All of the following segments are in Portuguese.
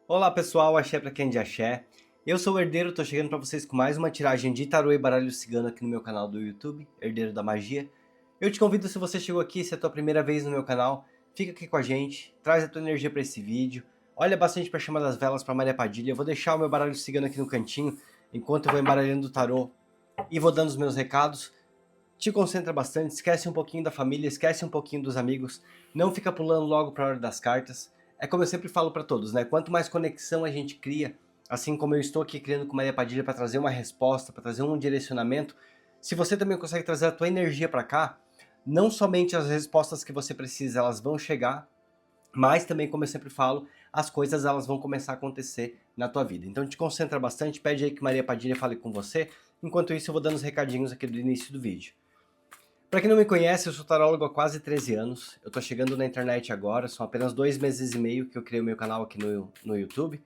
Olá pessoal, axé pra quem é de axé. Eu sou o Herdeiro, tô chegando pra vocês com mais uma tiragem de tarô e baralho cigano aqui no meu canal do YouTube, Herdeiro da Magia. Eu te convido, se você chegou aqui, se é a tua primeira vez no meu canal, fica aqui com a gente, traz a tua energia pra esse vídeo, olha bastante pra Chama das Velas, pra Maria Padilha. Eu vou deixar o meu baralho cigano aqui no cantinho, enquanto eu vou embaralhando o tarô e vou dando os meus recados. Te concentra bastante, esquece um pouquinho da família, esquece um pouquinho dos amigos, não fica pulando logo para a hora das cartas. É como eu sempre falo para todos, né? Quanto mais conexão a gente cria, assim como eu estou aqui criando com Maria Padilha para trazer uma resposta, para trazer um direcionamento, se você também consegue trazer a tua energia para cá, não somente as respostas que você precisa, elas vão chegar, mas também, como eu sempre falo, as coisas elas vão começar a acontecer na tua vida. Então te concentra bastante, pede aí que Maria Padilha fale com você. Enquanto isso, eu vou dando os recadinhos aqui do início do vídeo. Para quem não me conhece, eu sou tarólogo há quase 13 anos. Eu tô chegando na internet agora, são apenas 2 meses e meio que eu criei o meu canal aqui no YouTube.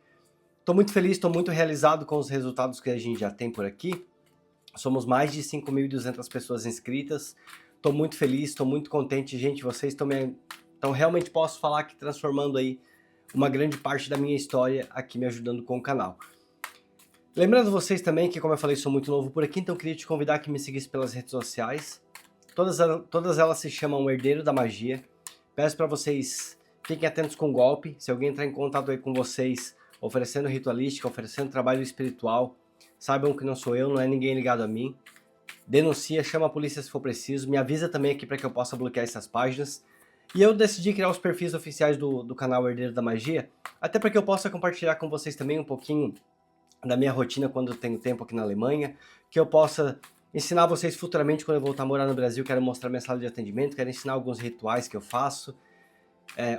Tô muito feliz, tô muito realizado com os resultados que a gente já tem por aqui. Somos mais de 5.200 pessoas inscritas. Tô muito feliz, tô muito contente. Gente, vocês estão Então realmente posso falar que transformando aí uma grande parte da minha história aqui me ajudando com o canal. Lembrando vocês também que, como eu falei, sou muito novo por aqui, então eu queria te convidar a que me seguisse pelas redes sociais. Todas elas se chamam Herdeiro da Magia. Peço para vocês fiquem atentos com o golpe. Se alguém entrar em contato aí com vocês, oferecendo ritualística, oferecendo trabalho espiritual, saibam que não sou eu, não é ninguém ligado a mim. Denuncia, chama a polícia se for preciso. Me avisa também aqui para que eu possa bloquear essas páginas. E eu decidi criar os perfis oficiais do canal Herdeiro da Magia, até para que eu possa compartilhar com vocês também um pouquinho da minha rotina quando eu tenho tempo aqui na Alemanha, que eu possa ensinar vocês futuramente quando eu voltar a morar no Brasil. Quero mostrar minha sala de atendimento, quero ensinar alguns rituais que eu faço,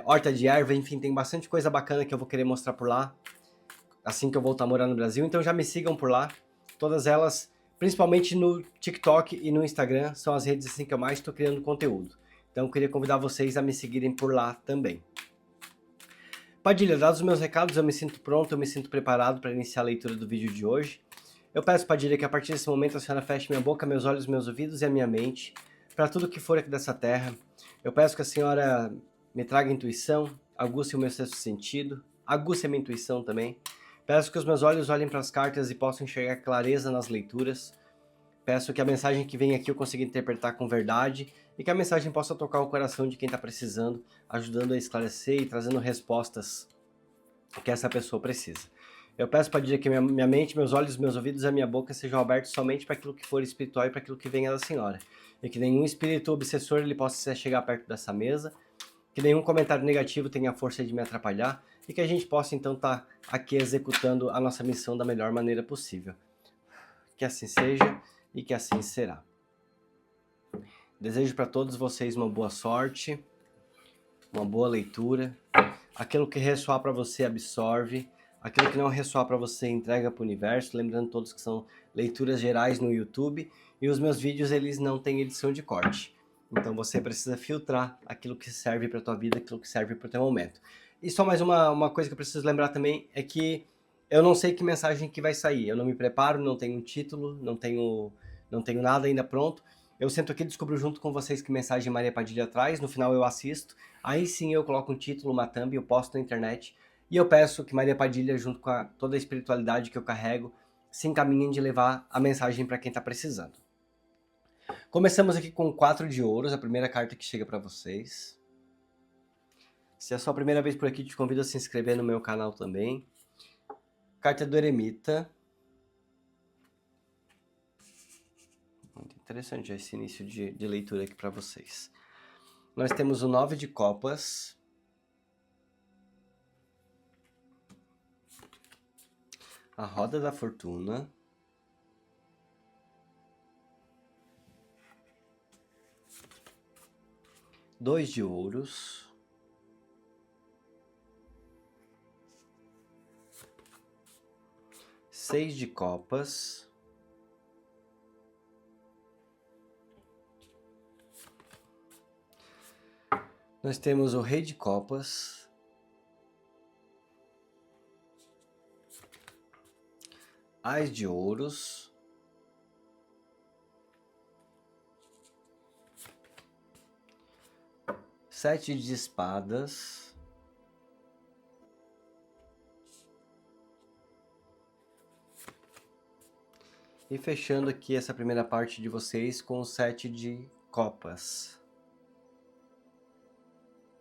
horta de erva, enfim, tem bastante coisa bacana que eu vou querer mostrar por lá, assim que eu voltar a morar no Brasil. Então já me sigam por lá, todas elas, principalmente no TikTok e no Instagram, são as redes assim que eu mais estou criando conteúdo. Então eu queria convidar vocês a me seguirem por lá também. Padilha, dados os meus recados, eu me sinto pronto, eu me sinto preparado para iniciar a leitura do vídeo de hoje. Eu peço, Padilha, que a partir desse momento a senhora feche minha boca, meus olhos, meus ouvidos e a minha mente para tudo que for aqui dessa terra. Eu peço que a senhora me traga intuição, aguce o meu sexto sentido, aguce a minha intuição também. Peço que os meus olhos olhem para as cartas e possam enxergar clareza nas leituras. Peço que a mensagem que vem aqui eu consiga interpretar com verdade e que a mensagem possa tocar o coração de quem está precisando, ajudando a esclarecer e trazendo respostas que essa pessoa precisa. Eu peço, Padilha, que minha mente, meus olhos, meus ouvidos e a minha boca sejam abertos somente para aquilo que for espiritual e para aquilo que venha da senhora. E que nenhum espírito obsessor ele possa chegar perto dessa mesa, que nenhum comentário negativo tenha a força de me atrapalhar e que a gente possa então estar aqui executando a nossa missão da melhor maneira possível. Que assim seja e que assim será. Desejo para todos vocês uma boa sorte, uma boa leitura. Aquilo que ressoar para você absorve, aquilo que não ressoar para você entrega para o universo. Lembrando todos que são leituras gerais no YouTube e os meus vídeos eles não têm edição de corte. Então você precisa filtrar aquilo que serve para a tua vida, aquilo que serve para o teu momento. E só mais uma coisa que eu preciso lembrar também é que eu não sei que mensagem que vai sair. Eu não me preparo, não tenho um título, não tenho nada ainda pronto. Eu sento aqui e descubro junto com vocês que mensagem Maria Padilha traz. No final eu assisto. Aí sim eu coloco um título, uma thumb, eu posto na internet. E eu peço que Maria Padilha, junto com toda a espiritualidade que eu carrego, se encaminhem de levar a mensagem para quem está precisando. Começamos aqui com 4 de ouros, a primeira carta que chega para vocês. Se é a sua primeira vez por aqui, te convido a se inscrever no meu canal também. Carta do Eremita. Muito interessante esse início de leitura aqui para vocês. Nós temos o 9 de copas. A roda da fortuna. Dois de ouros. Seis de copas. Nós temos o rei de copas. Ás de ouros. Sete de espadas. E fechando aqui essa primeira parte de vocês com o 7 de copas.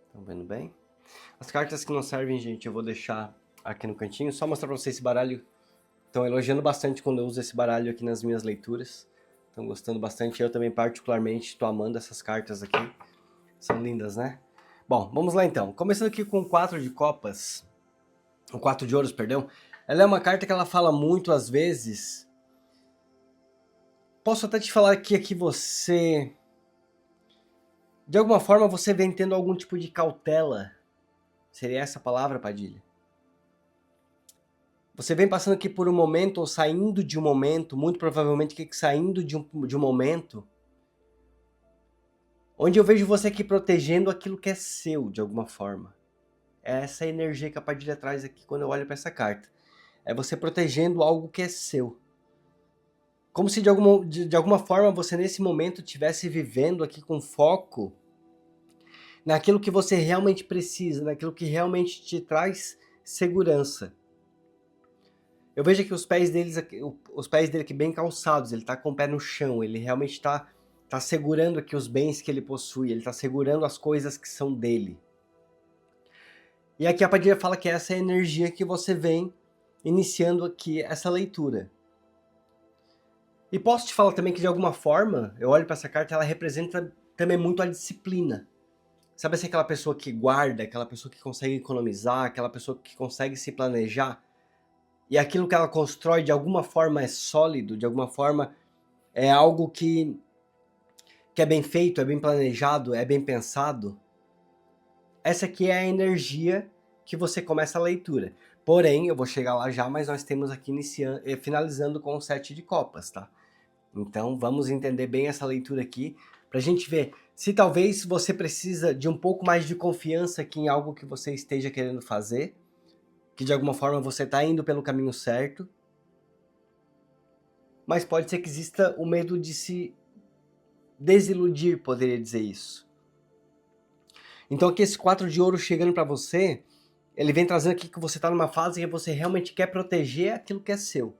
Estão vendo bem? As cartas que não servem, gente, eu vou deixar aqui no cantinho. Só mostrar pra vocês esse baralho. Estão elogiando bastante quando eu uso esse baralho aqui nas minhas leituras. Estão gostando bastante. Eu também particularmente estou amando essas cartas aqui. São lindas, né? Bom, vamos lá então. Começando aqui com o 4 de copas. O 4 de ouros, perdão. Ela é uma carta que ela fala muito às vezes. Posso até te falar aqui você... De alguma forma você vem tendo algum tipo de cautela. Seria essa a palavra, Padilha? Você vem passando aqui por um momento ou saindo de um momento, muito provavelmente que saindo de um momento, onde eu vejo você aqui protegendo aquilo que é seu, de alguma forma. É essa energia que a Padilha traz aqui quando eu olho para essa carta. É você protegendo algo que é seu. Como se de alguma forma você nesse momento estivesse vivendo aqui com foco naquilo que você realmente precisa, naquilo que realmente te traz segurança. Eu vejo aqui os pés dele aqui bem calçados, ele tá com o pé no chão, ele realmente tá segurando aqui os bens que ele possui, ele tá segurando as coisas que são dele. E aqui a Padilha fala que essa é a energia que você vem iniciando aqui essa leitura. E posso te falar também que de alguma forma, eu olho para essa carta, ela representa também muito a disciplina. Sabe assim, aquela pessoa que guarda, aquela pessoa que consegue economizar, aquela pessoa que consegue se planejar, e aquilo que ela constrói de alguma forma é sólido, de alguma forma é algo que é bem feito, é bem planejado, é bem pensado. Essa aqui é a energia que você começa a leitura. Porém, eu vou chegar lá já, mas nós temos aqui finalizando com o 7 de copas, tá? Então vamos entender bem essa leitura aqui, pra gente ver se talvez você precisa de um pouco mais de confiança aqui em algo que você esteja querendo fazer, que de alguma forma você está indo pelo caminho certo, mas pode ser que exista o medo de se desiludir, poderia dizer isso. Então aqui esse 4 de ouro chegando para você, ele vem trazendo aqui que você está numa fase que você realmente quer proteger aquilo que é seu.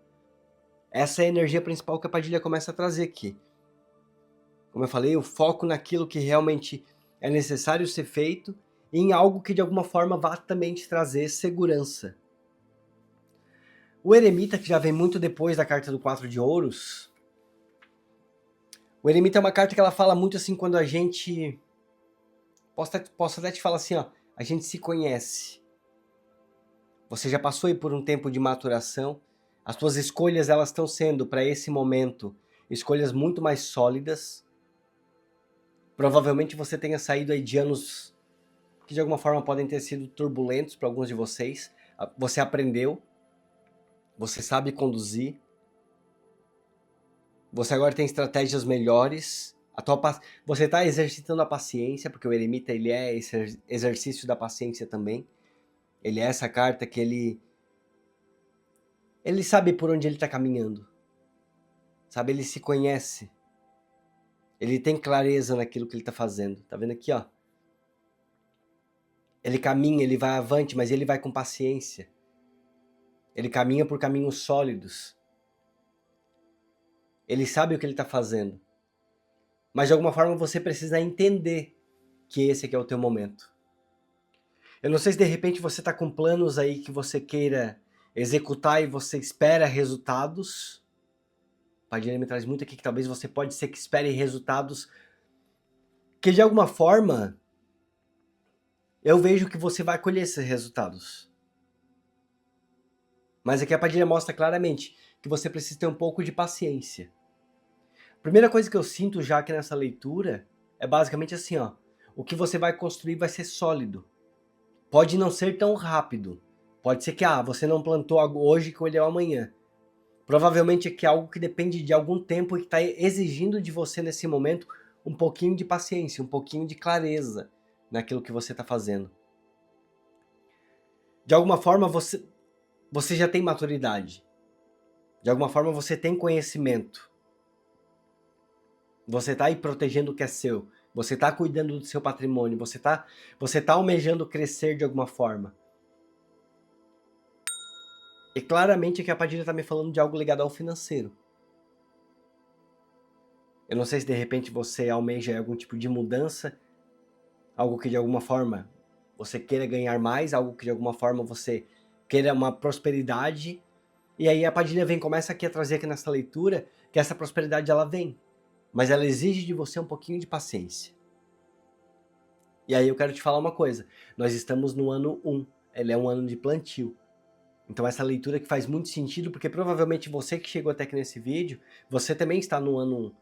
Essa é a energia principal que a Padilha começa a trazer aqui. Como eu falei, o foco naquilo que realmente é necessário ser feito e em algo que de alguma forma vá também te trazer segurança. O eremita, que já vem muito depois da carta do 4 de ouros, o eremita é uma carta que ela fala muito assim quando a gente... Posso até te falar assim, ó, a gente se conhece. Você já passou aí por um tempo de maturação, as suas escolhas elas estão sendo para esse momento escolhas muito mais sólidas. Provavelmente você tenha saído aí de anos que de alguma forma podem ter sido turbulentos para alguns de vocês. Você aprendeu, você sabe conduzir, você agora tem estratégias melhores, você está exercitando a paciência, porque o eremita ele é esse exercício da paciência também. Ele é essa carta que ele sabe por onde ele está caminhando, sabe? Ele se conhece, ele tem clareza naquilo que ele está fazendo. Tá vendo aqui, ó? Ele caminha, ele vai avante, mas ele vai com paciência. Ele caminha por caminhos sólidos. Ele sabe o que ele está fazendo. Mas de alguma forma você precisa entender que esse aqui é o teu momento. Eu não sei se de repente você está com planos aí que você queira executar e você espera resultados. O Padilha me traz muito aqui que talvez você pode ser que espere resultados que de alguma forma eu vejo que você vai colher esses resultados. Mas aqui a Padilha mostra claramente que você precisa ter um pouco de paciência. A primeira coisa que eu sinto já aqui nessa leitura é basicamente assim, ó. O que você vai construir vai ser sólido. Pode não ser tão rápido. Pode ser que você não plantou algo hoje e colheu amanhã. Provavelmente é que é algo que depende de algum tempo e que está exigindo de você nesse momento um pouquinho de paciência, um pouquinho de clareza naquilo que você está fazendo. De alguma forma você já tem maturidade. De alguma forma você tem conhecimento. Você está aí protegendo o que é seu. Você está cuidando do seu patrimônio. Você tá almejando crescer de alguma forma. E claramente aqui a Padilha está me falando de algo ligado ao financeiro. Eu não sei se de repente você almeja algum tipo de mudança, algo que de alguma forma você queira ganhar mais, algo que de alguma forma você queira uma prosperidade. E aí a Padilha começa aqui a trazer aqui nessa leitura que essa prosperidade ela vem, mas ela exige de você um pouquinho de paciência. E aí eu quero te falar uma coisa, nós estamos no ano 1, ele é um ano de plantio. Então essa leitura que faz muito sentido, porque provavelmente você que chegou até aqui nesse vídeo, você também está no ano 1.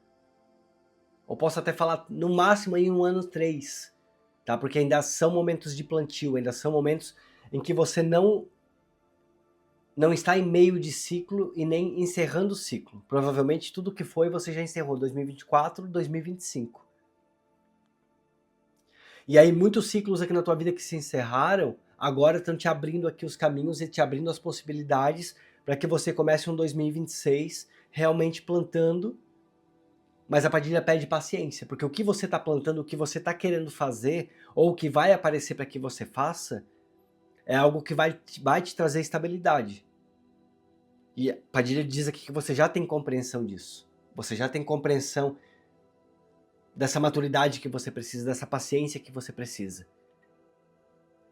Ou posso até falar no máximo em um ano 3, tá? Porque ainda são momentos de plantio, ainda são momentos em que você não está em meio de ciclo e nem encerrando o ciclo. Provavelmente tudo que foi você já encerrou 2024, 2025. E aí muitos ciclos aqui na tua vida que se encerraram, agora estão te abrindo aqui os caminhos e te abrindo as possibilidades para que você comece um 2026 realmente plantando. Mas a Padilha pede paciência, porque o que você está plantando, o que você está querendo fazer, ou o que vai aparecer para que você faça, é algo que vai te trazer estabilidade. E a Padilha diz aqui que você já tem compreensão disso. Você já tem compreensão dessa maturidade que você precisa, dessa paciência que você precisa.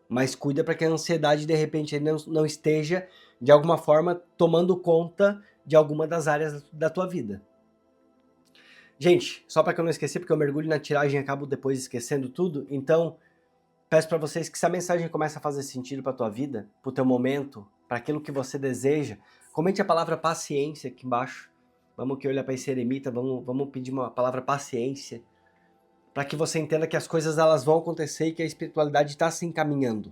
Mas cuida para que a ansiedade, de repente, não esteja, de alguma forma, tomando conta de alguma das áreas da tua vida. Gente, só para que eu não esqueça, porque eu mergulho na tiragem e acabo depois esquecendo tudo, então peço para vocês que se a mensagem começa a fazer sentido para tua vida, para o teu momento, para aquilo que você deseja, comente a palavra paciência aqui embaixo. Vamos que olhar para esse eremita, vamos pedir uma palavra paciência, para que você entenda que as coisas elas vão acontecer e que a espiritualidade está se encaminhando.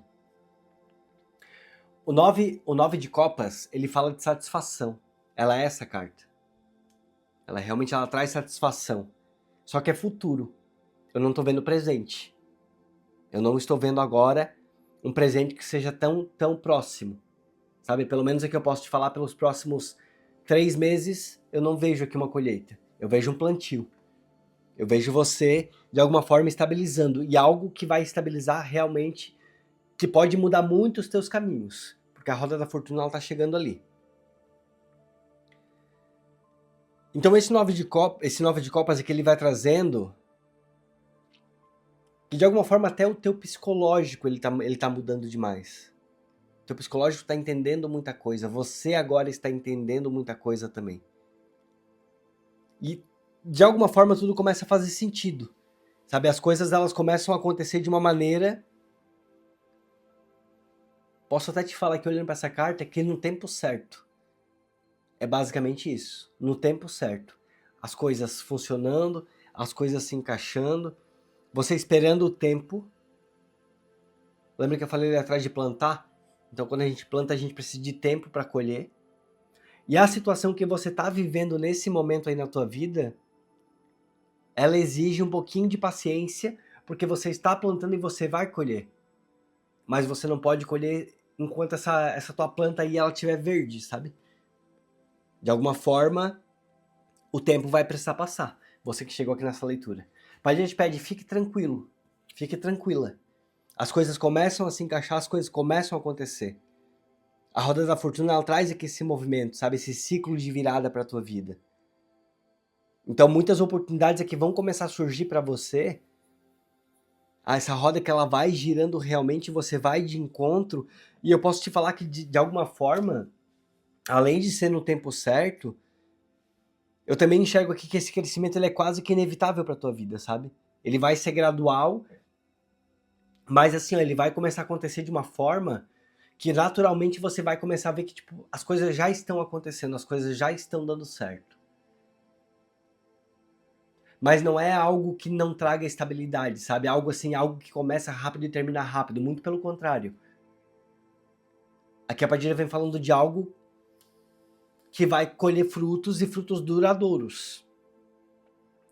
O 9 de copas, ele fala de satisfação. Ela é essa carta. Ela realmente traz satisfação. Só que é futuro. Eu não estou vendo presente. Eu não estou vendo agora um presente que seja tão próximo. Sabe? Pelo menos é que eu posso te falar, pelos próximos 3 meses, eu não vejo aqui uma colheita. Eu vejo um plantio. Eu vejo você, de alguma forma, estabilizando. E algo que vai estabilizar realmente, que pode mudar muito os teus caminhos. Porque a roda da fortuna está chegando ali. Então esse 9 de copas aqui, ele vai trazendo que de alguma forma até o teu psicológico ele tá mudando demais. O teu psicológico está entendendo muita coisa. Você agora está entendendo muita coisa também. E de alguma forma tudo começa a fazer sentido. Sabe, as coisas elas começam a acontecer de uma maneira. Posso até te falar que olhando para essa carta que no tempo certo. É basicamente isso, no tempo certo. As coisas funcionando, as coisas se encaixando, você esperando o tempo. Lembra que eu falei ali atrás de plantar? Então quando a gente planta, a gente precisa de tempo para colher. E a situação que você está vivendo nesse momento aí na tua vida, ela exige um pouquinho de paciência, porque você está plantando e você vai colher. Mas você não pode colher enquanto essa tua planta aí ela estiver verde, sabe? De alguma forma, o tempo vai precisar passar. Você que chegou aqui nessa leitura. Mas a gente pede, fique tranquilo, fique tranquila. As coisas começam a se encaixar, as coisas começam a acontecer. A roda da fortuna, ela traz aqui esse movimento, sabe? Esse ciclo de virada para a tua vida. Então, muitas oportunidades aqui vão começar a surgir para você. Essa roda que ela vai girando realmente, você vai de encontro. E eu posso te falar que, de alguma forma, além de ser no tempo certo, eu também enxergo aqui que esse crescimento ele é quase que inevitável para tua vida, sabe? Ele vai ser gradual, mas assim, ó, ele vai começar a acontecer de uma forma que naturalmente você vai começar a ver que tipo, as coisas já estão acontecendo, as coisas já estão dando certo. Mas não é algo que não traga estabilidade, sabe? Algo assim, algo que começa rápido e termina rápido, muito pelo contrário. Aqui a Padilha vem falando de algo que vai colher frutos e frutos duradouros.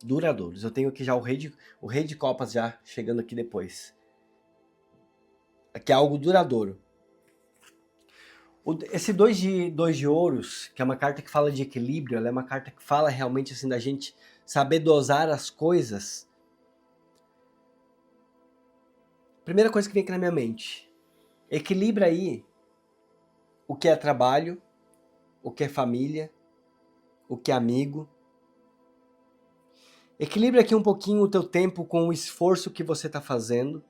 Duradouros. Eu tenho aqui já o rei de copas já chegando aqui depois. Aqui é algo duradouro. Esse dois de ouros, que é uma carta que fala de equilíbrio, ela é uma carta que fala realmente assim da gente saber dosar as coisas. Primeira coisa que vem aqui na minha mente, equilibra aí o que é trabalho, o que é família, o que é amigo. Equilibra aqui um pouquinho o teu tempo com o esforço que você está fazendo.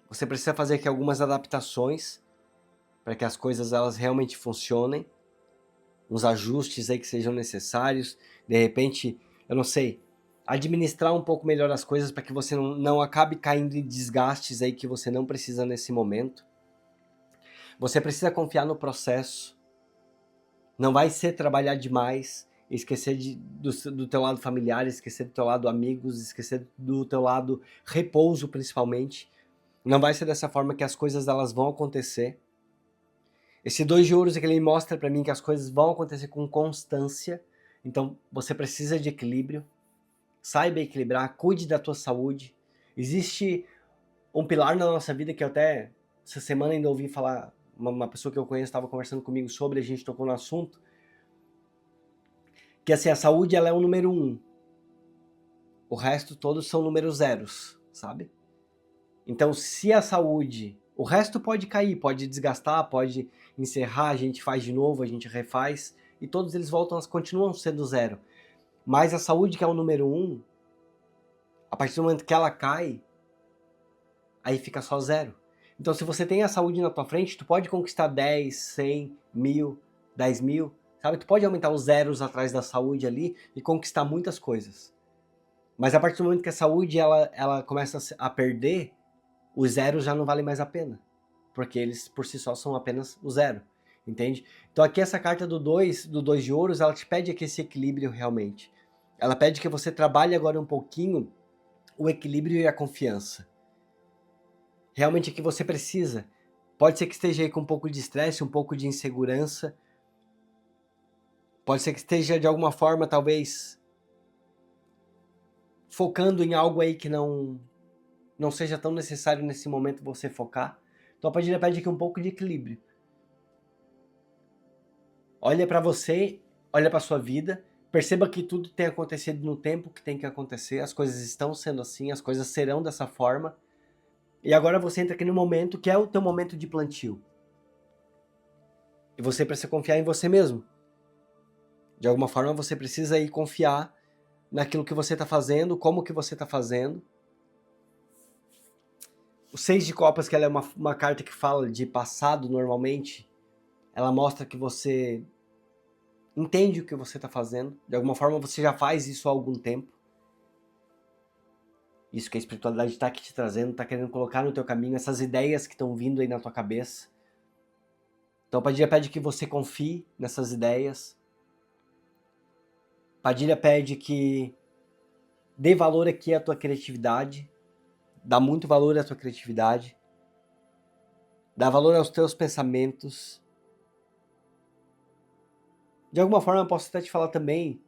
Você precisa fazer aqui algumas adaptações para que as coisas elas realmente funcionem. Uns ajustes aí que sejam necessários. De repente, eu não sei, administrar um pouco melhor as coisas para que você não acabe caindo em desgastes aí que você não precisa nesse momento. Você precisa confiar no processo. Não vai ser trabalhar demais, esquecer do teu lado familiar, esquecer do teu lado amigos, esquecer do teu lado repouso principalmente. Não vai ser dessa forma que as coisas elas vão acontecer. Esse 2 de ouros é que ele mostra para mim que as coisas vão acontecer com constância. Então você precisa de equilíbrio. Saiba equilibrar, cuide da tua saúde. Existe um pilar na nossa vida que eu até essa semana ainda ouvi falar, uma pessoa que eu conheço estava conversando comigo sobre, a gente tocou no assunto, que assim, a saúde ela é o número 1. O resto todos são números zeros, sabe? Então se a saúde, o resto pode cair, pode desgastar, pode encerrar, a gente faz de novo, a gente refaz, e todos eles continuam sendo zero. Mas a saúde que é o número 1, a partir do momento que ela cai, aí fica só zero. Então se você tem a saúde na tua frente, tu pode conquistar 10, 100, 1000, 10 mil, sabe? Tu pode aumentar os zeros atrás da saúde ali e conquistar muitas coisas. Mas a partir do momento que a saúde ela começa a perder, os zeros já não valem mais a pena. Porque eles por si só são apenas o zero. Entende? Então aqui essa carta do 2 de ouros, ela te pede aqui esse equilíbrio realmente. Ela pede que você trabalhe agora um pouquinho o equilíbrio e a confiança. Realmente é que você precisa. Pode ser que esteja aí com um pouco de estresse, um pouco de insegurança. Pode ser que esteja de alguma forma, talvez, focando em algo aí que não seja tão necessário nesse momento você focar. Então a Padilha pede aqui um pouco de equilíbrio. Olha para você, olha para sua vida, perceba que tudo tem acontecido no tempo que tem que acontecer, as coisas estão sendo assim, as coisas serão dessa forma. E agora você entra aqui no momento que é o teu momento de plantio. E você precisa confiar em você mesmo. De alguma forma você precisa aí confiar naquilo que você está fazendo, como que você está fazendo. O 6 de copas, que ela é uma carta que fala de passado normalmente, ela mostra que você entende o que você está fazendo. De alguma forma você já faz isso há algum tempo. Isso que a espiritualidade está aqui te trazendo, está querendo colocar no teu caminho, essas ideias que estão vindo aí na tua cabeça. Então Padilha pede que você confie nessas ideias. Padilha pede que dê valor aqui à tua criatividade. Dá muito valor à tua criatividade. Dá valor aos teus pensamentos. De alguma forma eu posso até te falar também,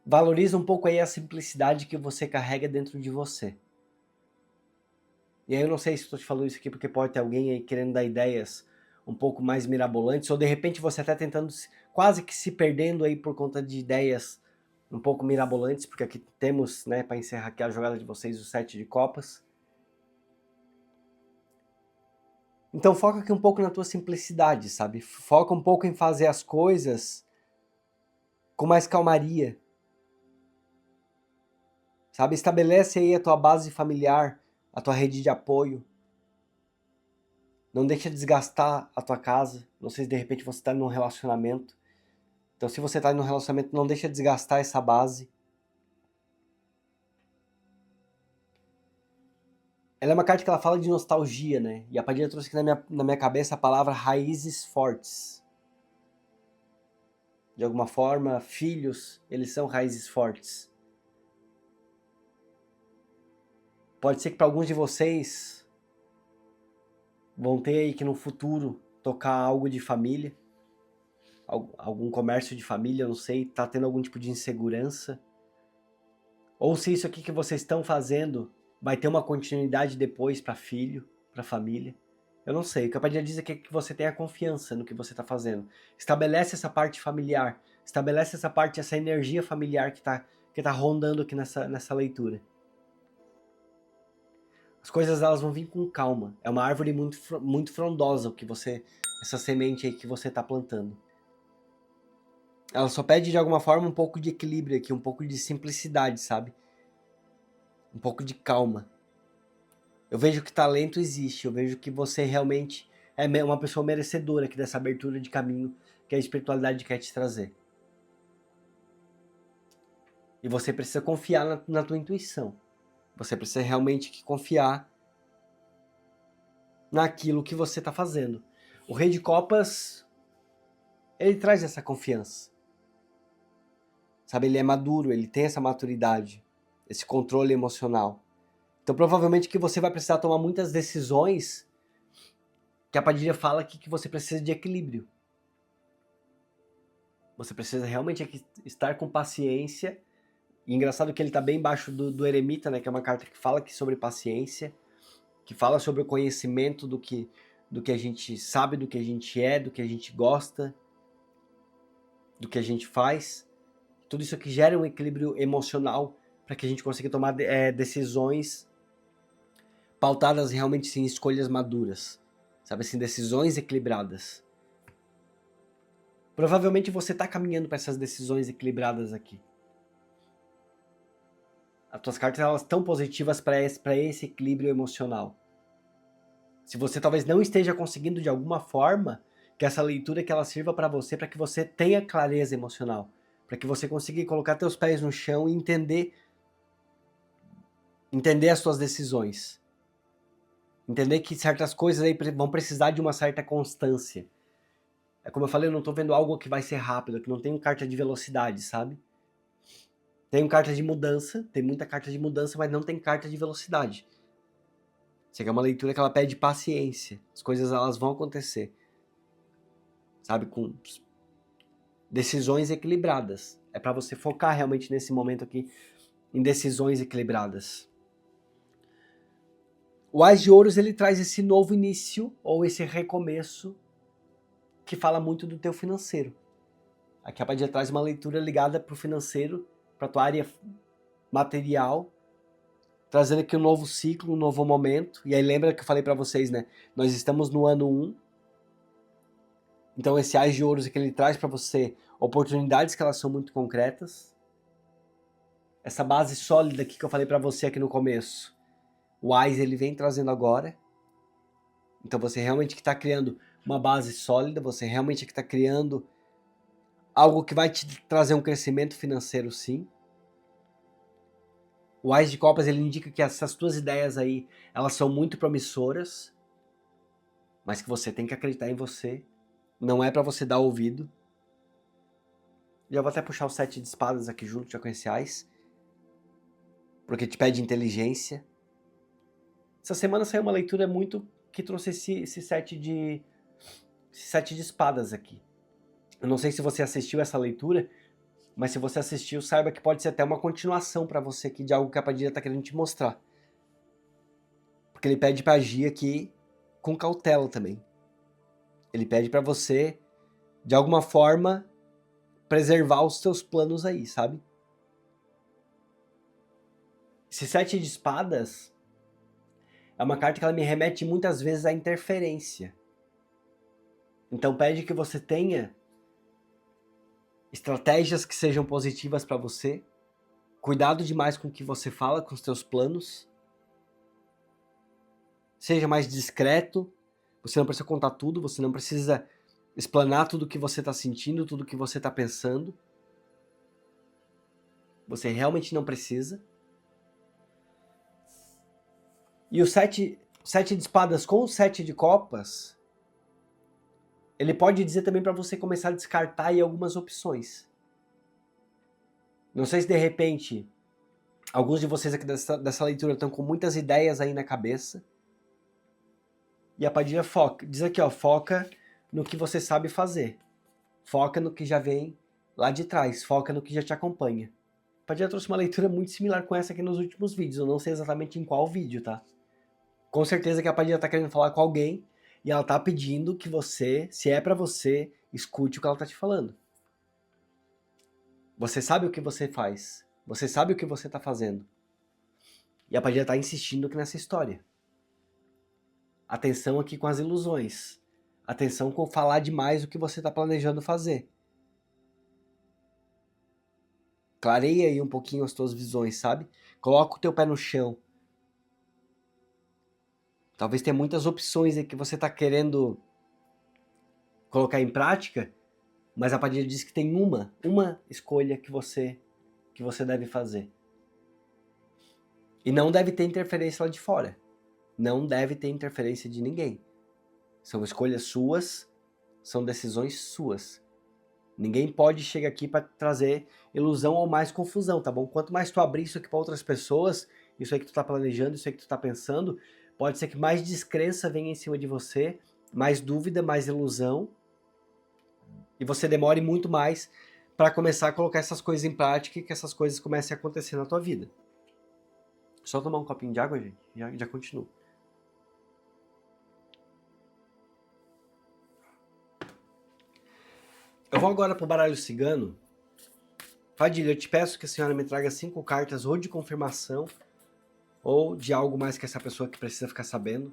valoriza um pouco aí a simplicidade que você carrega dentro de você. E aí eu não sei se estou te falando isso aqui porque pode ter alguém aí querendo dar ideias um pouco mais mirabolantes, ou de repente você até tentando, quase que se perdendo aí por conta de ideias um pouco mirabolantes, porque aqui temos, né, para encerrar aqui a jogada de vocês, o 7 de copas. Então foca aqui um pouco na tua simplicidade, sabe? Foca um pouco em fazer as coisas com mais calmaria. Sabe? Estabelece aí a tua base familiar, a tua rede de apoio. Não deixa desgastar a tua casa. Não sei se de repente você está num relacionamento. Então se você está num relacionamento, não deixa desgastar essa base. Ela é uma carta que ela fala de nostalgia, né? E a Padilha trouxe aqui na minha cabeça a palavra raízes fortes. De alguma forma, filhos, eles são raízes fortes. Pode ser que para alguns de vocês vão ter aí que no futuro tocar algo de família, algum comércio de família, eu não sei, tá tendo algum tipo de insegurança. Ou se isso aqui que vocês estão fazendo vai ter uma continuidade depois para filho, para família. Eu não sei. O que a Padilha diz é que você tenha confiança no que você está fazendo. Estabelece essa parte familiar. Estabelece essa parte, essa energia familiar que tá rondando aqui nessa leitura. As coisas elas vão vir com calma. É uma árvore muito frondosa essa semente aí que você está plantando. ela só pede de alguma forma um pouco de equilíbrio aqui, um pouco de simplicidade, sabe? Um pouco de calma. Eu vejo que talento existe, eu vejo que você realmente é uma pessoa merecedora aqui dessa abertura de caminho que a espiritualidade quer te trazer. E você precisa confiar na tua intuição. Você precisa realmente confiar naquilo que você está fazendo. O Rei de Copas, ele traz essa confiança. Sabe, ele é maduro, ele tem essa maturidade, esse controle emocional. Então provavelmente que você vai precisar tomar muitas decisões que a Padilha fala que você precisa de equilíbrio. Você precisa realmente estar com paciência. E engraçado que ele está bem embaixo do Eremita, né, que é uma carta que fala aqui sobre paciência, que fala sobre o conhecimento do que a gente sabe, do que a gente é, do que a gente gosta, do que a gente faz. Tudo isso aqui gera um equilíbrio emocional para que a gente consiga tomar decisões pautadas realmente em escolhas maduras, sabe assim, decisões equilibradas. Provavelmente você está caminhando para essas decisões equilibradas aqui. As tuas cartas elas estão positivas para esse equilíbrio emocional. Se você talvez não esteja conseguindo de alguma forma, que essa leitura que ela sirva para você, para que você tenha clareza emocional, para que você consiga colocar teus pés no chão e entender as suas decisões. Entender que certas coisas aí vão precisar de uma certa constância. É como eu falei, eu não tô vendo algo que vai ser rápido, que não tem carta de velocidade, sabe? Tem carta de mudança, tem muita carta de mudança, mas não tem carta de velocidade. Isso aqui é uma leitura que ela pede paciência. As coisas elas vão acontecer. Sabe? Com decisões equilibradas. É para você focar realmente nesse momento aqui em decisões equilibradas. O Ás de Ouros ele traz esse novo início ou esse recomeço que fala muito do teu financeiro. Aqui a Padilha traz uma leitura ligada para o financeiro, para a tua área material, trazendo aqui um novo ciclo, um novo momento. E aí lembra que eu falei para vocês, né? Nós estamos no ano 1. Então esse Ás de Ouros é que ele traz para você oportunidades que elas são muito concretas. Essa base sólida aqui que eu falei para você aqui no começo. O Ás ele vem trazendo agora. Então você realmente que está criando uma base sólida, você realmente que está criando algo que vai te trazer um crescimento financeiro, sim. O Ás de Copas ele indica que essas tuas ideias aí, elas são muito promissoras, mas que você tem que acreditar em você. Não é para você dar ouvido. Já vou até puxar o 7 de espadas aqui junto, já com esse Ás, porque te pede inteligência. Essa semana saiu uma leitura muito que trouxe esse 7 de espadas aqui. Eu não sei se você assistiu essa leitura, mas se você assistiu, saiba que pode ser até uma continuação para você aqui de algo que a Padilha está querendo te mostrar. Porque ele pede para agir aqui com cautela também. Ele pede para você, de alguma forma, preservar os seus planos aí, sabe? Esse 7 de espadas é uma carta que ela me remete muitas vezes à interferência. Então pede que você tenha estratégias que sejam positivas para você, cuidado demais com o que você fala, com os teus planos, seja mais discreto, você não precisa contar tudo, você não precisa explanar tudo o que você está sentindo, tudo o que você está pensando, você realmente não precisa. E o 7 de espadas com o 7 de copas, ele pode dizer também para você começar a descartar aí algumas opções. Não sei se de repente alguns de vocês aqui dessa leitura estão com muitas ideias aí na cabeça. E a Padilha diz aqui, ó, foca no que você sabe fazer. Foca no que já vem lá de trás, foca no que já te acompanha. A Padilha trouxe uma leitura muito similar com essa aqui nos últimos vídeos, eu não sei exatamente em qual vídeo, tá? Com certeza que a Padilha tá querendo falar com alguém e ela tá pedindo que você, se é pra você, escute o que ela tá te falando. Você sabe o que você faz. Você sabe o que você tá fazendo. E a Padilha tá insistindo aqui nessa história. Atenção aqui com as ilusões. Atenção com falar demais o que você tá planejando fazer. Clareia aí um pouquinho as tuas visões, sabe? Coloca o teu pé no chão. Talvez tenha muitas opções aí que você tá querendo colocar em prática, mas a Padilha diz que tem uma escolha que você deve fazer. E não deve ter interferência lá de fora. Não deve ter interferência de ninguém. São escolhas suas, são decisões suas. Ninguém pode chegar aqui para trazer ilusão ou mais confusão, tá bom? Quanto mais tu abrir isso aqui para outras pessoas, isso aí que tu tá planejando, isso aí que tu tá pensando, pode ser que mais descrença venha em cima de você, mais dúvida, mais ilusão, e você demore muito mais para começar a colocar essas coisas em prática e que essas coisas comecem a acontecer na tua vida. Só tomar um copinho de água, gente, já continua. Eu vou agora pro baralho cigano. Padilha, eu te peço que a senhora me traga 5 cartas ou de confirmação ou de algo mais que essa pessoa que precisa ficar sabendo.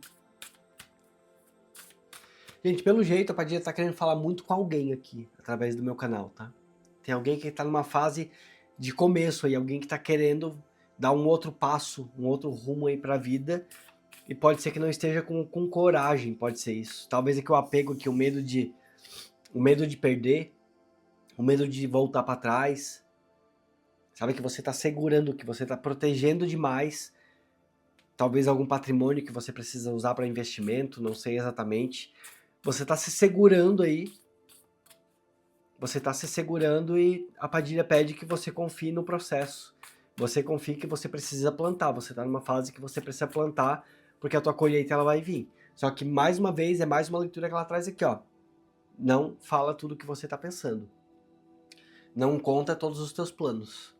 Gente, pelo jeito a Padilha tá querendo falar muito com alguém aqui, através do meu canal, tá? Tem alguém que tá numa fase de começo aí, alguém que tá querendo dar um outro passo, um outro rumo aí pra vida, e pode ser que não esteja com coragem, pode ser isso. Talvez é que o apego aqui, o medo de perder, o medo de voltar pra trás, sabe, que você tá segurando, que você tá protegendo demais, talvez algum patrimônio que você precisa usar para investimento, não sei exatamente. Você tá se segurando aí, você tá se segurando e a Padilha pede que você confie no processo. Você confie que você precisa plantar, você tá numa fase que você precisa plantar, porque a tua colheita ela vai vir. Só que mais uma vez, é mais uma leitura que ela traz aqui, ó. Não fala tudo o que você tá pensando. Não conta todos os teus planos.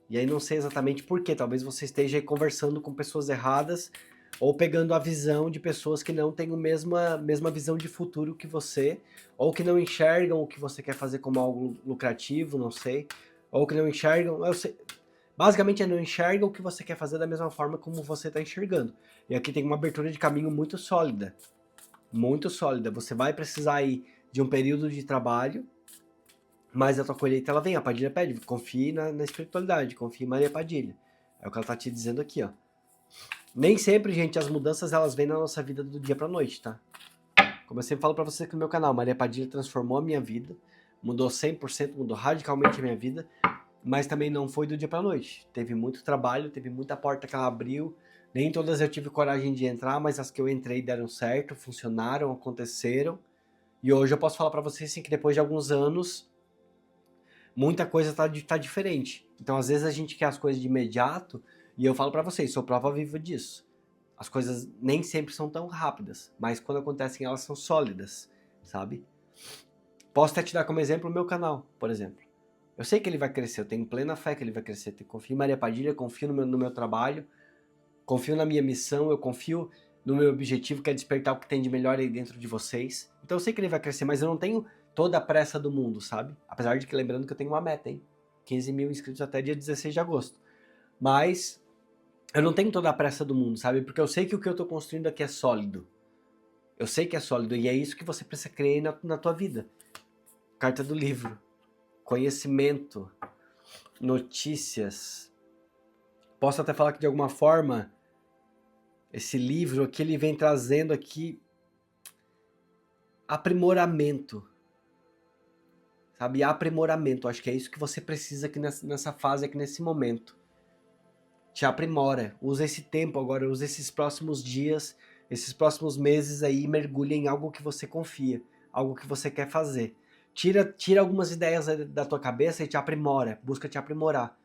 E aí não sei exatamente por quê, talvez você esteja aí conversando com pessoas erradas ou pegando a visão de pessoas que não têm a mesma visão de futuro que você, ou que não enxergam o que você quer fazer como algo lucrativo, não sei, ou que não enxergam, basicamente não enxergam o que você quer fazer da mesma forma como você está enxergando. E aqui tem uma abertura de caminho muito sólida, você vai precisar aí de um período de trabalho, mas a tua colheita ela vem, a Padilha pede, confie na espiritualidade, confie em Maria Padilha. É o que ela tá te dizendo aqui, ó. Nem sempre, gente, as mudanças elas vêm na nossa vida do dia pra noite, tá? Como eu sempre falo pra vocês aqui no meu canal, Maria Padilha transformou a minha vida, mudou 100%, mudou radicalmente a minha vida, mas também não foi do dia pra noite. Teve muito trabalho, teve muita porta que ela abriu, nem todas eu tive coragem de entrar, mas as que eu entrei deram certo, funcionaram, aconteceram. E hoje eu posso falar pra vocês assim, que depois de alguns anos, muita coisa tá diferente. Então, às vezes, a gente quer as coisas de imediato, e eu falo pra vocês, sou prova viva disso. As coisas nem sempre são tão rápidas, mas quando acontecem, elas são sólidas, sabe? Posso até te dar como exemplo o meu canal, por exemplo. Eu sei que ele vai crescer, eu tenho plena fé que ele vai crescer. Eu confio em Maria Padilha, confio no meu trabalho, confio na minha missão, eu confio no meu objetivo, que é despertar o que tem de melhor aí dentro de vocês. Então eu sei que ele vai crescer, mas eu não tenho toda a pressa do mundo, sabe? Apesar de que, lembrando que eu tenho uma meta, hein? 15 mil inscritos até dia 16 de agosto. Mas eu não tenho toda a pressa do mundo, sabe? Porque eu sei que o que eu tô construindo aqui é sólido. Eu sei que é sólido e é isso que você precisa crer na tua vida. Carta do livro. Conhecimento. Notícias. Posso até falar que de alguma forma esse livro aqui ele vem trazendo aqui aprimoramento. Sabe? Aprimoramento. Acho que é isso que você precisa aqui nessa fase, aqui nesse momento. Te aprimora. Usa esse tempo agora, usa esses próximos dias, esses próximos meses aí e mergulha em algo que você confia, algo que você quer fazer. Tira algumas ideias da tua cabeça e te aprimora, busca te aprimorar.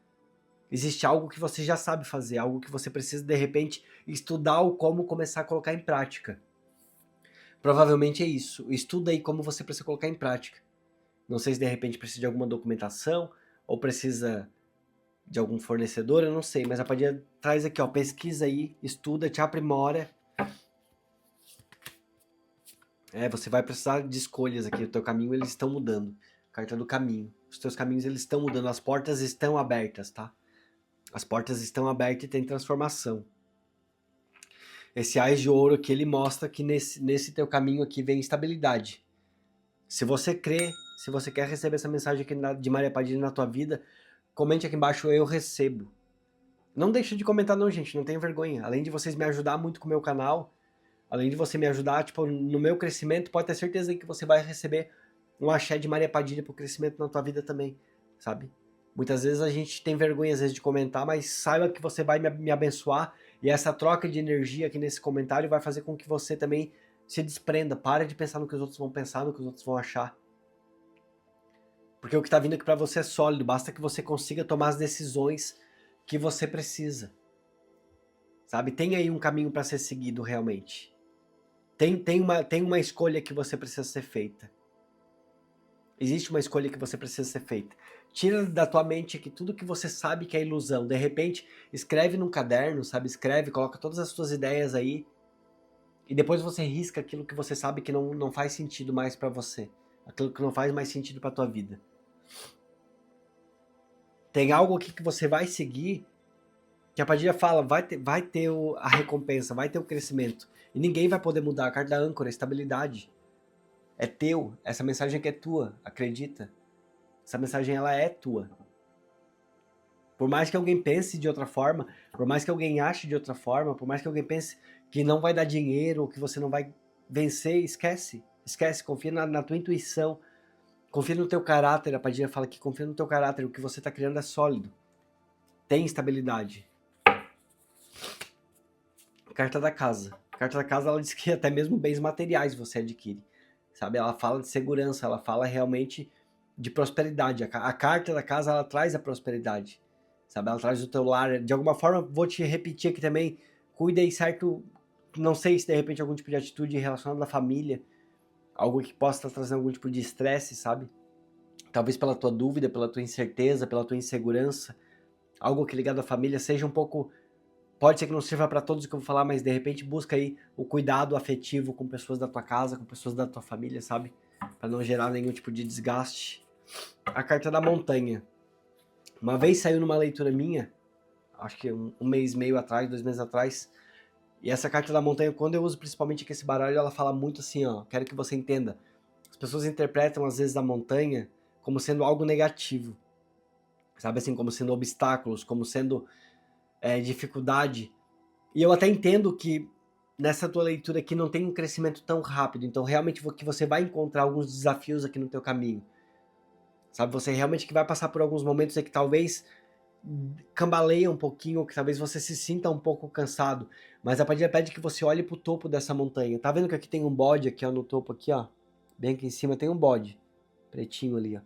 Existe algo que você já sabe fazer, algo que você precisa de repente estudar ou como começar a colocar em prática. Provavelmente é isso. Estuda aí como você precisa colocar em prática. Não sei se de repente precisa de alguma documentação ou precisa de algum fornecedor, eu não sei, mas a Padilha traz aqui, ó, pesquisa aí, estuda, te aprimora. Você vai precisar de escolhas aqui, o teu caminho eles estão mudando. Carta do caminho. Os teus caminhos eles estão mudando, as portas estão abertas, tá? As portas estão abertas e tem transformação. Esse Ás de Ouro aqui, ele mostra que nesse teu caminho aqui vem estabilidade. Se você crê, se você quer receber essa mensagem aqui de Maria Padilha na tua vida, Comente aqui embaixo, eu recebo. Não deixa de comentar não, gente, não tenha vergonha. Além de vocês me ajudar muito com o meu canal, além de você me ajudar, tipo, no meu crescimento, pode ter certeza que você vai receber um axé de Maria Padilha pro crescimento na tua vida também, sabe? Muitas vezes a gente tem vergonha, às vezes, de comentar, mas saiba que você vai me abençoar e essa troca de energia aqui nesse comentário vai fazer com que você também se desprenda. Pare de pensar no que os outros vão pensar, no que os outros vão achar. Porque o que tá vindo aqui pra você é sólido, basta que você consiga tomar as decisões que você precisa. Sabe? Tem aí um caminho para ser seguido realmente. Tem uma escolha que você precisa ser feita. Existe uma escolha que você precisa ser feita. Tira da tua mente que tudo que você sabe que é ilusão. De repente, escreve num caderno, sabe? Escreve, coloca todas as suas ideias aí. E depois você risca aquilo que você sabe que não faz sentido mais para você. Aquilo que não faz mais sentido para tua vida. Tem algo aqui que você vai seguir, que a Padilha fala, vai ter a recompensa, vai ter o crescimento. E ninguém vai poder mudar. A carta da âncora, a estabilidade. É teu. Essa mensagem aqui é tua. Acredita. Essa mensagem, ela é tua. Por mais que alguém pense de outra forma, por mais que alguém ache de outra forma, por mais que alguém pense que não vai dar dinheiro, ou que você não vai vencer, esquece. Esquece, confia na tua intuição. Confia no teu caráter. A Padilha fala que confia no teu caráter. O que você está criando é sólido. Tem estabilidade. Carta da casa. A carta da casa, ela diz que até mesmo bens materiais você adquire. Sabe? Ela fala de segurança, ela fala realmente de prosperidade. A carta da casa, ela traz a prosperidade. Sabe? Ela traz o teu lar. De alguma forma, vou te repetir aqui também, cuida aí certo, não sei se de repente algum tipo de atitude relacionada à família, algo que possa estar trazendo algum tipo de estresse, sabe? Talvez pela tua dúvida, pela tua incerteza, pela tua insegurança, algo que ligado à família seja um pouco. Pode ser que não sirva para todos o que eu vou falar, mas de repente busca aí o cuidado afetivo com pessoas da tua casa, com pessoas da tua família, sabe? Para não gerar nenhum tipo de desgaste. A carta da montanha. Uma vez saiu numa leitura minha, acho que um mês e meio atrás, 2 meses atrás, e essa carta da montanha, quando eu uso principalmente aqui esse baralho, ela fala muito assim, ó, quero que você entenda. As pessoas interpretam às vezes a montanha como sendo algo negativo, sabe assim, como sendo obstáculos, como sendo dificuldade. E eu até entendo que nessa tua leitura aqui não tem um crescimento tão rápido, então realmente que você vai encontrar alguns desafios aqui no teu caminho. Sabe, você realmente que vai passar por alguns momentos aí que talvez cambaleia um pouquinho, ou que talvez você se sinta um pouco cansado, mas a Padilha pede que você olhe pro topo dessa montanha. Tá vendo que aqui tem um bode aqui, ó, no topo aqui, ó? Bem aqui em cima tem um bode, pretinho ali, ó.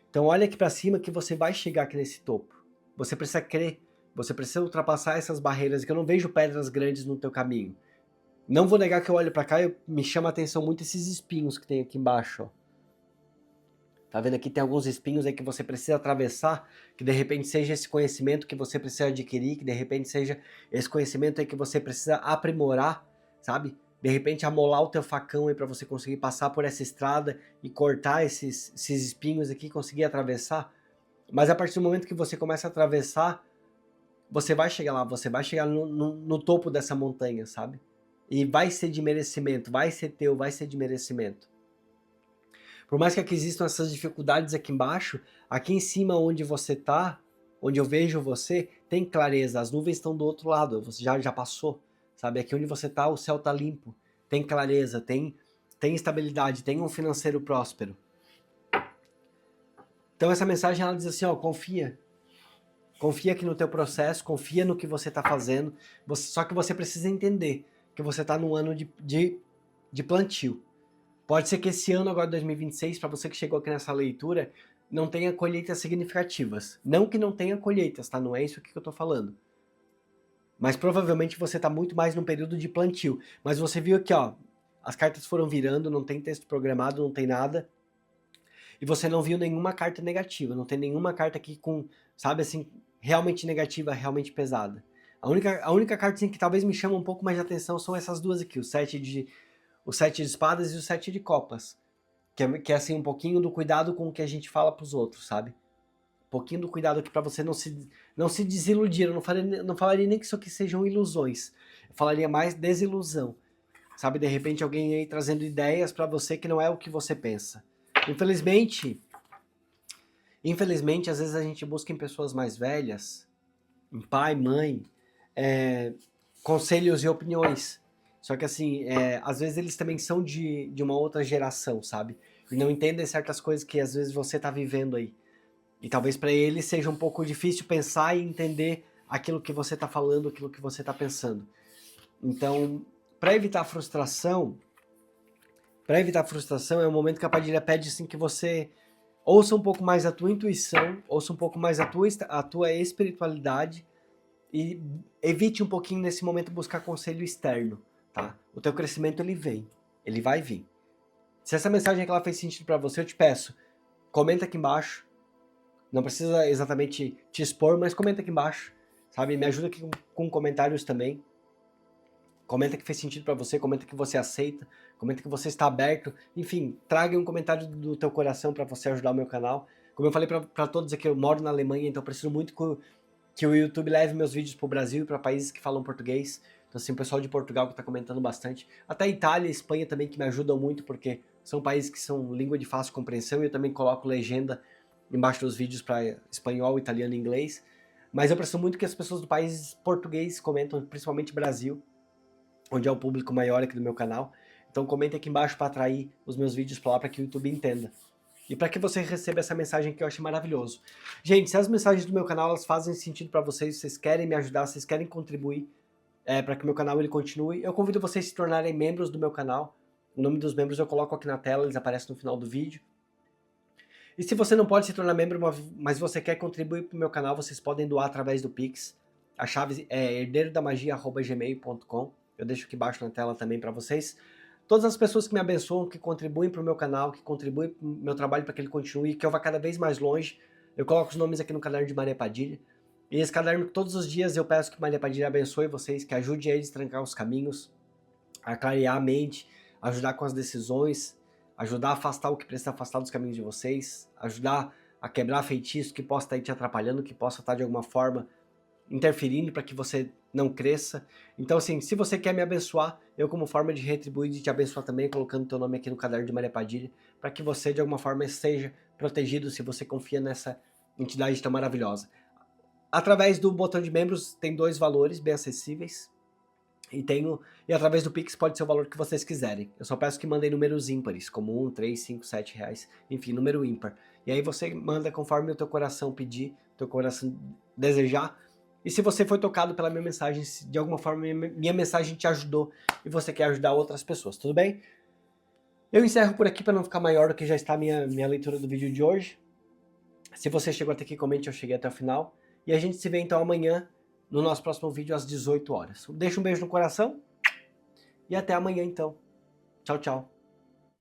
Então olha aqui pra cima que você vai chegar aqui nesse topo. Você precisa crer, você precisa ultrapassar essas barreiras, que eu não vejo pedras grandes no teu caminho. Não vou negar que eu olho pra cá e me chama a atenção muito esses espinhos que tem aqui embaixo, ó. Tá vendo aqui tem alguns espinhos aí que você precisa atravessar, que de repente seja esse conhecimento que você precisa adquirir, que de repente seja esse conhecimento aí que você precisa aprimorar, sabe? De repente amolar o teu facão aí para você conseguir passar por essa estrada e cortar esses espinhos aqui, conseguir atravessar. Mas a partir do momento que você começa a atravessar, você vai chegar lá, você vai chegar no topo dessa montanha, sabe? E vai ser de merecimento, vai ser teu, vai ser de merecimento. Por mais que aqui existam essas dificuldades aqui embaixo, aqui em cima onde você tá, onde eu vejo você, tem clareza, as nuvens estão do outro lado, você já passou, sabe? Aqui onde você tá, o céu tá limpo, tem clareza, tem estabilidade, tem um financeiro próspero. Então essa mensagem ela diz assim, ó, confia. Confia aqui no teu processo, confia no que você tá fazendo, só que você precisa entender que você tá num ano de plantio. Pode ser que esse ano, agora 2026, para você que chegou aqui nessa leitura, não tenha colheitas significativas. Não que não tenha colheitas, tá? Não é isso que eu tô falando. Mas provavelmente você tá muito mais num período de plantio. Mas você viu aqui, ó, as cartas foram virando, não tem texto programado, não tem nada. E você não viu nenhuma carta negativa, não tem nenhuma carta aqui com, sabe assim, realmente negativa, realmente pesada. A única carta assim, que talvez me chama um pouco mais de atenção são essas duas aqui, o 7 de espadas e o 7 de copas. Que é assim, um pouquinho do cuidado com o que a gente fala pros outros, sabe? Um pouquinho do cuidado aqui pra você não se desiludir. Eu não falaria nem que isso aqui sejam ilusões. Eu falaria mais desilusão. Sabe, de repente alguém aí trazendo ideias pra você que não é o que você pensa. Infelizmente, às vezes a gente busca em pessoas mais velhas, em pai, mãe, conselhos e opiniões. Só que assim, às vezes eles também são de uma outra geração, sabe? E não entendem certas coisas que às vezes você tá vivendo aí. E talvez para eles seja um pouco difícil pensar e entender aquilo que você tá falando, aquilo que você tá pensando. Então, para evitar frustração, é um momento que a Padilha pede assim que você ouça um pouco mais a tua intuição, ouça um pouco mais a tua espiritualidade e evite um pouquinho nesse momento buscar conselho externo, tá? O teu crescimento ele vem, ele vai vir. Se essa mensagem que ela fez sentido para você, eu te peço, comenta aqui embaixo. Não precisa exatamente te expor, mas comenta aqui embaixo, sabe? Me ajuda aqui com comentários também. Comenta que fez sentido para você, comenta que você aceita, comenta que você está aberto. Enfim, traga um comentário do teu coração para você ajudar o meu canal. Como eu falei para todos aqui, eu moro na Alemanha, então eu preciso muito que o YouTube leve meus vídeos para o Brasil e para países que falam português. Então, assim, o pessoal de Portugal que está comentando bastante. Até Itália e Espanha também, que me ajudam muito, porque são países que são língua de fácil compreensão e eu também coloco legenda embaixo dos vídeos para espanhol, italiano e inglês. Mas eu preciso muito que as pessoas do país português comentam, principalmente Brasil, onde é o público maior aqui do meu canal. Então comente aqui embaixo para atrair os meus vídeos para lá, para que o YouTube entenda. E para que você receba essa mensagem que eu achei maravilhoso. Gente, se as mensagens do meu canal elas fazem sentido para vocês, vocês querem me ajudar, vocês querem contribuir para que o meu canal ele continue, eu convido vocês a se tornarem membros do meu canal. O nome dos membros eu coloco aqui na tela, eles aparecem no final do vídeo. E se você não pode se tornar membro, mas você quer contribuir para o meu canal, vocês podem doar através do Pix. A chave é herdeirodamagia@gmail.com. Eu deixo aqui embaixo na tela também para vocês. Todas as pessoas que me abençoam, que contribuem para o meu canal, que contribuem para o meu trabalho para que ele continue, que eu vá cada vez mais longe, eu coloco os nomes aqui no caderno de Maria Padilha. E esse caderno, todos os dias eu peço que Maria Padilha abençoe vocês, que ajude eles a trancar os caminhos, a clarear a mente, ajudar com as decisões, ajudar a afastar o que precisa afastar dos caminhos de vocês, ajudar a quebrar feitiço que possa estar aí te atrapalhando, que possa estar de alguma forma interferindo para que você não cresça. Então, assim, se você quer me abençoar, eu como forma de retribuir e te abençoar também, colocando teu nome aqui no caderno de Maria Padilha, para que você de alguma forma seja protegido se você confia nessa entidade tão maravilhosa. Através do botão de membros tem 2 valores bem acessíveis. E através do Pix pode ser o valor que vocês quiserem. Eu só peço que mandem números ímpares, como 1, 3, 5, 7 reais, enfim, número ímpar. E aí você manda conforme o teu coração pedir, o teu coração desejar. E se você foi tocado pela minha mensagem, se de alguma forma minha mensagem te ajudou e você quer ajudar outras pessoas, tudo bem? Eu encerro por aqui para não ficar maior do que já está a minha leitura do vídeo de hoje. Se você chegou até aqui, comente, eu cheguei até o final. E a gente se vê então amanhã no nosso próximo vídeo às 18 horas. Deixa um beijo no coração e até amanhã então. Tchau, tchau.